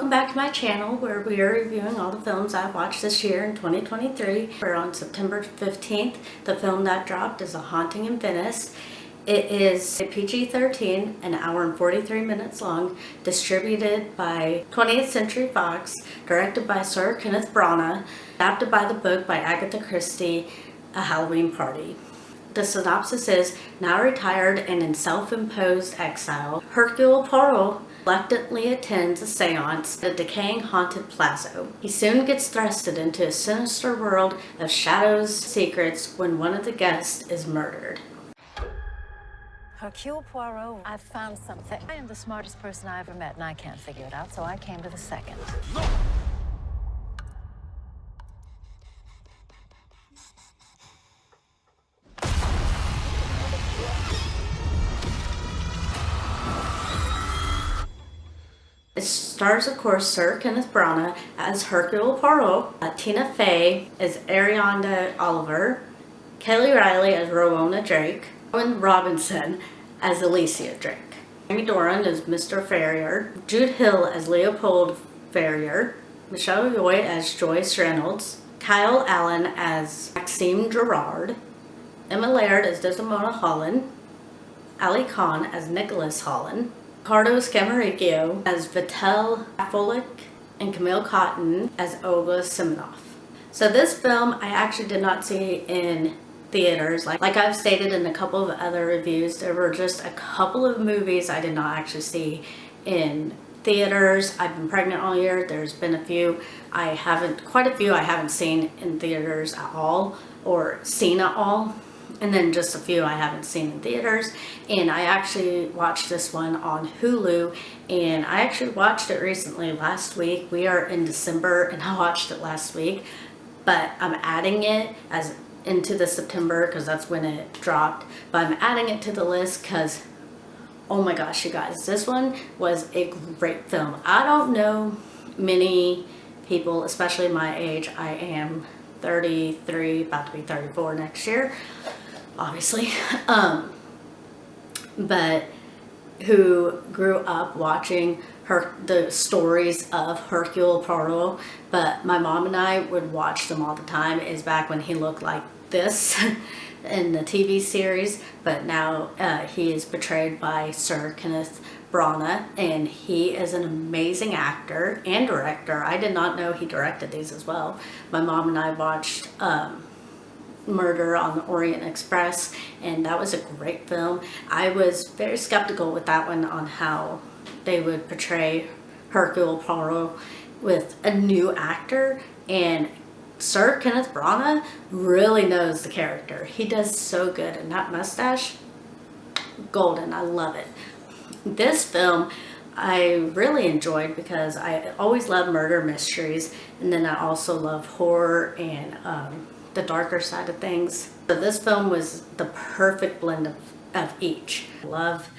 Welcome back to my channel where we are reviewing all the films I've watched this year in 2023. We're on September 15th. The film that dropped is A Haunting in Venice. It is a PG-13, an hour and 43 minutes long, distributed by 20th Century Fox, directed by Sir Kenneth Branagh, adapted by the book by Agatha Christie, A Halloween Party. The synopsis is, now retired and in self-imposed exile, Hercule Poirot reluctantly attends a seance at a decaying haunted palazzo. He soon gets thrusted into a sinister world of shadows, secrets, when one of the guests is murdered. Hercule Poirot, I've found something. I am the smartest person I ever met, and I can't figure it out, so I came to the second. No! It stars, of course, Sir Kenneth Branagh as Hercule Poirot, Tina Fey as Ariande Oliver, Reilly as Rowena Drake, Owen Robinson as Alicia Drake, Dornan as Mr. Ferrier, Jude Hill as Leopold Ferrier, Michelle Yeoh as Joyce Reynolds, Kyle Allen as Maxime Gerard, Emma Laird as Desdemona Holland, Ali Khan as Nicholas Holland, Ricardo Scamaricchio as Vitel Folik, and Camille Cotton as Olga Semenoff. So this film I actually did not see in theaters. Like I've stated in a couple of other reviews, there were just a couple of movies I did not actually see in theaters. I've been pregnant all year. There's been quite a few I haven't seen in theaters at all or seen at all. And then just a few I haven't seen in theaters. And I actually watched this one on Hulu, and I actually watched it recently last week. We are in December and I watched it last week, but I'm adding it as into the September because that's when it dropped. But I'm adding it to the list because, oh my gosh, you guys, this one was a great film. I don't know many people, especially my age. I am 33, about to be 34 next year, obviously, but who grew up watching the stories of Hercule Poirot. But my mom and I would watch them all the time. Is back when he looked like this in the TV series, but now he is portrayed by Sir Kenneth Branagh, and he is an amazing actor and director. I did not know he directed these as well. My mom and I watched Murder on the Orient Express, and that was a great film. I was very skeptical with that one on how they would portray Hercule Poirot with a new actor, and Sir Kenneth Branagh really knows the character. He does so good, and that mustache, golden. I love it. This film I really enjoyed because I always love murder mysteries, and then I also love horror and the darker side of things. So this film was the perfect blend of each. I love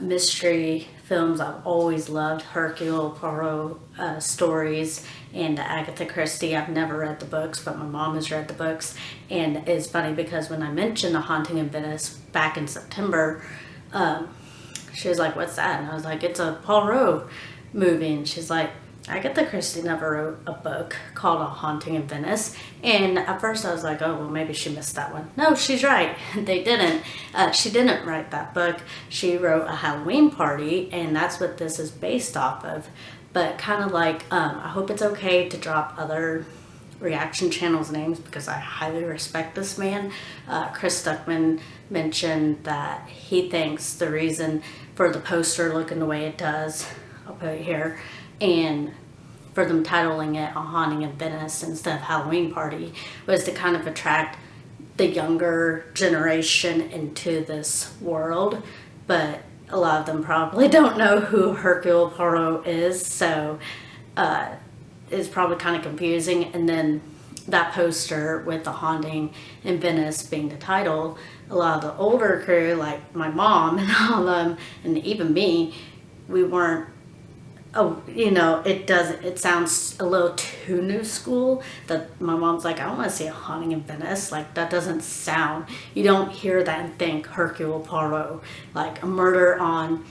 mystery films. I've always loved Hercule Poirot stories and Agatha Christie. I've never read the books, but my mom has read the books. And it's funny because when I mentioned A Haunting in Venice back in September, she was like, what's that? And I was like, it's a Poirot movie. And she's like, Agatha Christie never wrote a book called A Haunting in Venice. And at first I was like, oh, well, maybe she missed that one. No, she's right. They didn't. She didn't write that book. She wrote A Halloween Party, and that's what this is based off of. But kind of like, I hope it's okay to drop other reaction channels' names because I highly respect this man. Chris Stuckman mentioned that he thinks the reason for the poster looking the way it does, I'll put it here, and for them titling it A Haunting in Venice instead of Halloween Party was to kind of attract the younger generation into this world. But a lot of them probably don't know who Hercule Poirot is, so it's probably kind of confusing. And then that poster with The Haunting in Venice being the title, a lot of the older crew, like my mom and all of them, and even me, we weren't, it sounds a little too new school that my mom's like, I don't want to see A Haunting in Venice. Like, that doesn't sound, you don't hear that and think Hercule Poirot, like a murder on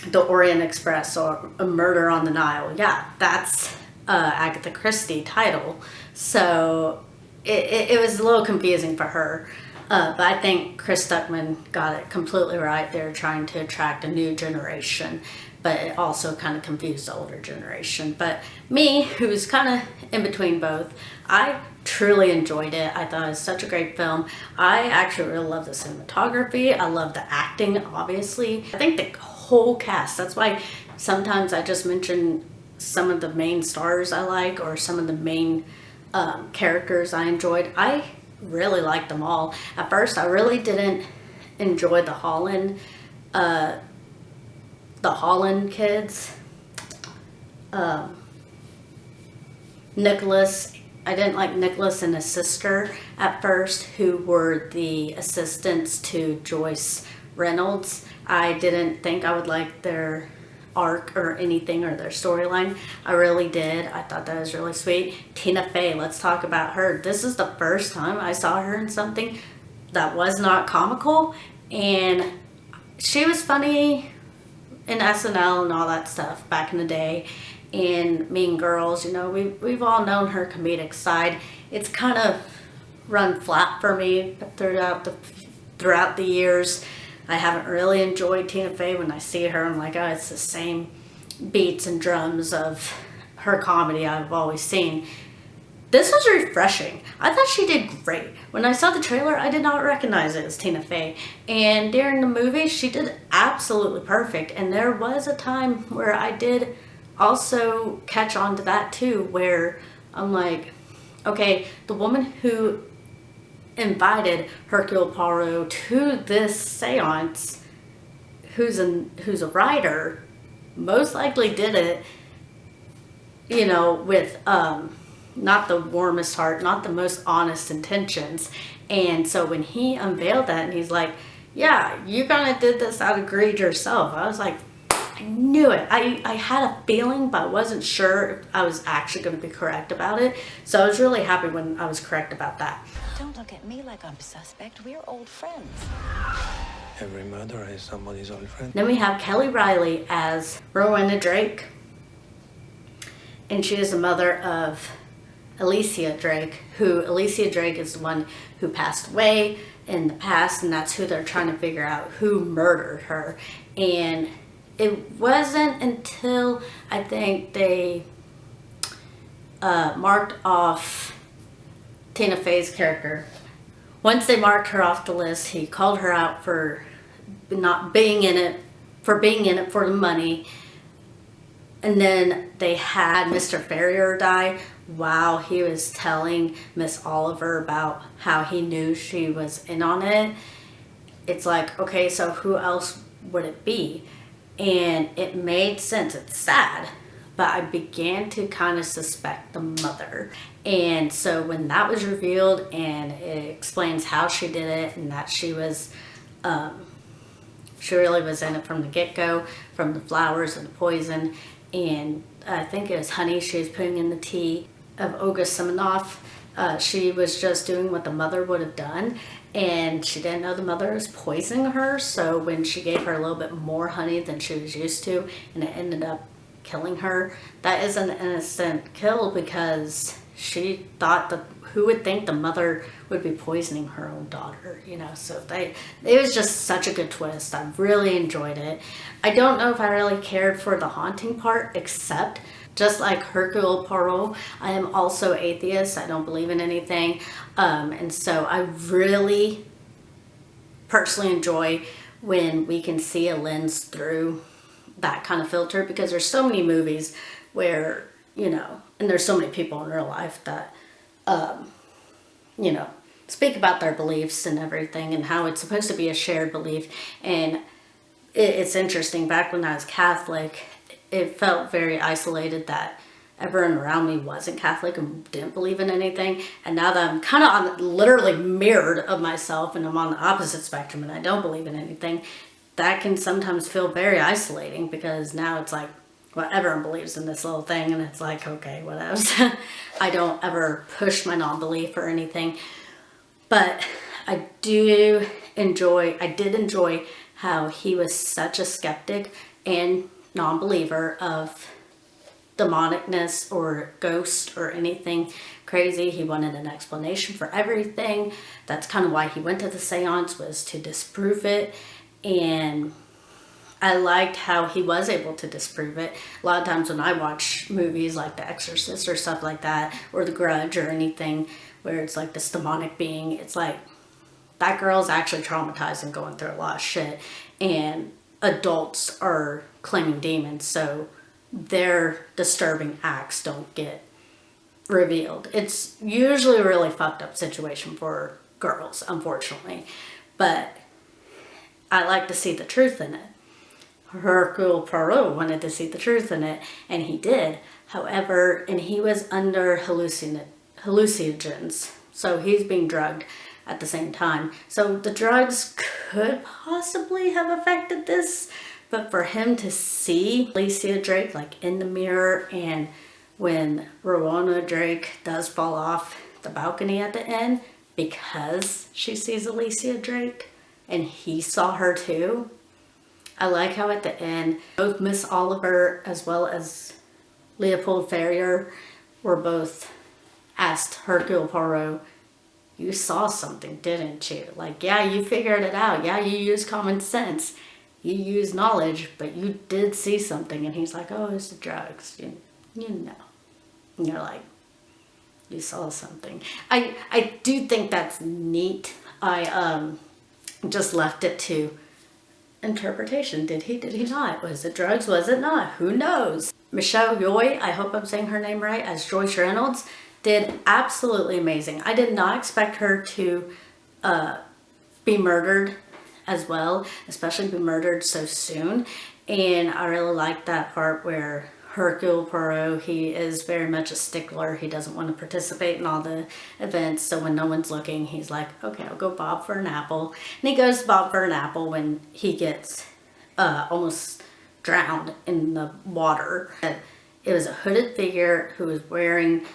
The Orient Express or A Murder on the Nile. Yeah, that's Agatha Christie title. So it was a little confusing for her. But I think Chris Stuckman got it completely right. They're trying to attract a new generation, but it also kind of confused the older generation. But me, who's kind of in between both, I truly enjoyed it. I thought it was such a great film. I actually really love the cinematography. I love the acting, obviously. I think the whole cast, that's why sometimes I just mention some of the main stars I like, or some of the main characters I enjoyed. I really liked them all. At first, I really didn't enjoy the Holland kids. Nicholas, I didn't like Nicholas and his sister at first, who were the assistants to Joyce Reynolds. I didn't think I would like their arc or anything, or their storyline. I really did. I thought that was really sweet. Tina Fey, let's talk about her. This is the first time I saw her in something that was not comical, and she was funny in SNL and all that stuff back in the day. And Mean Girls, you know, we've all known her comedic side. It's kind of run flat for me throughout the years. I haven't really enjoyed Tina Fey. When I see her, I'm like, oh, it's the same beats and drums of her comedy I've always seen. This was refreshing. I thought she did great. When I saw the trailer, I did not recognize it as Tina Fey. And during the movie, she did absolutely perfect. And there was a time where I did also catch on to that too, where I'm like, okay, the woman who invited Hercule Poirot to this seance, who's a writer, most likely did it, you know, with not the warmest heart, not the most honest intentions. And so when he unveiled that and he's like, yeah, you kind of did this out of greed yourself, I was like, I knew it. I had a feeling, but I wasn't sure if I was actually going to be correct about it. So I was really happy when I was correct about that. Don't look at me like I'm suspect. We're old friends. Every murderer is somebody's old friend. Then we have Kelly Reilly as Rowena Drake. And she is the mother of Alicia Drake, Alicia Drake is the one who passed away in the past, and that's who they're trying to figure out who murdered her. And it wasn't until I think they marked off Tina Fey's character. Once they marked her off the list, he called her out for not being in it, for the money. And then they had Mr. Ferrier die while he was telling Miss Oliver about how he knew she was in on it. It's like, okay, so who else would it be? And it made sense. It's sad, but I began to kind of suspect the mother. And so when that was revealed and it explains how she did it, and that she was, she really was in it from the get-go, from the flowers and the poison. And I think it was honey she was putting in the tea of Olga Semenoff. She was just doing what the mother would have done, and she didn't know the mother was poisoning her. So when she gave her a little bit more honey than she was used to, and it ended up killing her, that is an innocent kill, because she thought that who would think the mother would be poisoning her own daughter, you know? So it was just such a good twist. I really enjoyed it. I don't know if I really cared for the haunting part, except just like Hercule Poirot, I am also atheist. I don't believe in anything. And so I really personally enjoy when we can see a lens through that kind of filter, because there's so many movies where, you know, and there's so many people in real life that, you know, speak about their beliefs and everything, and how it's supposed to be a shared belief. And it's interesting, back when I was Catholic, it felt very isolated that everyone around me wasn't Catholic and didn't believe in anything. And now that I'm kind of literally mirrored of myself, and I'm on the opposite spectrum and I don't believe in anything, that can sometimes feel very isolating, because now it's like, well, everyone believes in this little thing, and it's like, okay, whatever. I don't ever push my non-belief or anything. But I did enjoy how he was such a skeptic, and non-believer of demonicness or ghost or anything crazy. He wanted an explanation for everything. That's kind of why he went to the seance, was to disprove it. And I liked how he was able to disprove it. A lot of times when I watch movies like The Exorcist or stuff like that, or The Grudge or anything where it's like this demonic being, it's like that girl's actually traumatized and going through a lot of shit, and adults are claiming demons, so their disturbing acts don't get revealed. It's usually a really fucked up situation for girls, unfortunately, but I like to see the truth in it. Hercule Poirot wanted to see the truth in it, and he did. However, and he was under hallucinogens, so he's being drugged at the same time. So the drugs could possibly have affected this, but for him to see Alicia Drake like in the mirror, and when Rowena Drake does fall off the balcony at the end because she sees Alicia Drake and he saw her too. I like how at the end both Miss Oliver as well as Leopold Ferrier were both asked Hercule Poirot, you saw something, didn't you? Like, yeah, you figured it out. Yeah, you used common sense. You used knowledge, but you did see something. And he's like, oh, it's the drugs. You know. And you're like, you saw something. I do think that's neat. I just left it to interpretation. Did he not? Was it drugs? Was it not? Who knows? Michelle Yeoh, I hope I'm saying her name right, as Joyce Reynolds, did absolutely amazing. I did not expect her to be murdered as well, especially be murdered so soon. And I really like that part where Hercule Poirot, he is very much a stickler. He doesn't want to participate in all the events. So when no one's looking, he's like, okay, I'll go bob for an apple. And he goes to bob for an apple when he gets almost drowned in the water. It was a hooded figure who was wearing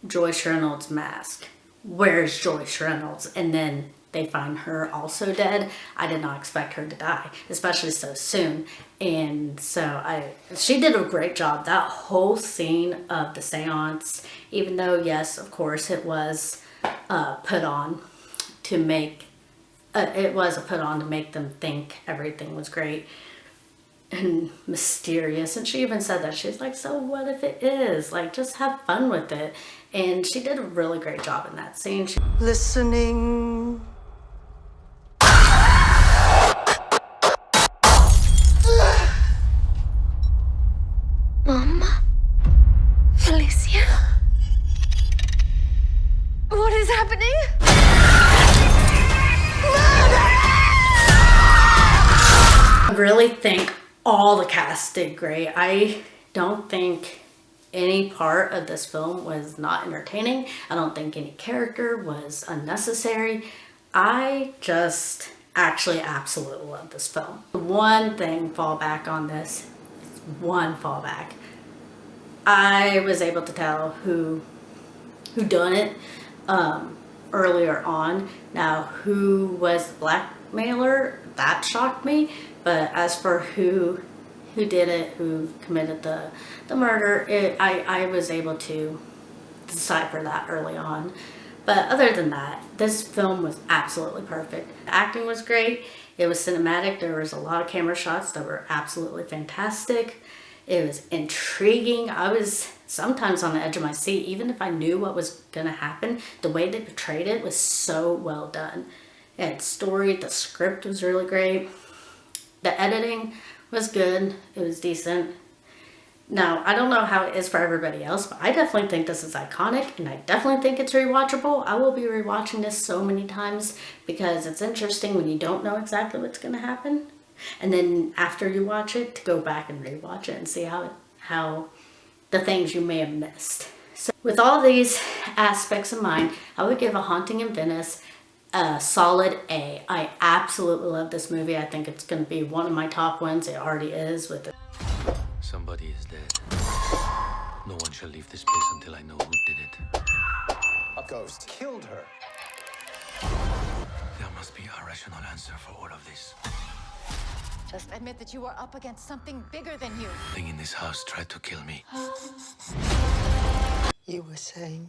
Joyce Reynolds' mask. Where's Joyce Reynolds? And then they find her also dead. I did not expect her to die, especially so soon. And so she did a great job. That whole scene of the seance, even though, yes, of course, it was put on to make, them think everything was great and mysterious. And she even said that. She's like, so what if it is? Like, just have fun with it. And she did a really great job in that scene. Listening. Mama? Felicia? What is happening? I really think all the cast did great. I don't think any part of this film was not entertaining. I don't think any character was unnecessary. I just actually absolutely love this film. One thing fallback on this, one fallback. I was able to tell who done it earlier on. Now, who was the blackmailer, that shocked me. But as for who did it, who committed the murder, I was able to decipher that early on. But other than that, this film was absolutely perfect. The acting was great. It was cinematic. There was a lot of camera shots that were absolutely fantastic. It was intriguing. I was sometimes on the edge of my seat, even if I knew what was going to happen. The way they portrayed it was so well done. It had story. The script was really great. The editing was good. It was decent. Now, I don't know how it is for everybody else, but I definitely think this is iconic, and I definitely think it's rewatchable. I will be rewatching this so many times because it's interesting when you don't know exactly what's going to happen. And then after you watch it, to go back and rewatch it and see how the things you may have missed. So with all these aspects in mind, I would give A Haunting in Venice a solid A. I absolutely love this movie. I think it's going to be one of my top ones. It already is with it. Somebody is dead. No one shall leave this place until I know who did it. A ghost killed her. There must be a rational answer for all of this. Just admit that you were up against something bigger than you. Thing in this house tried to kill me. You were saying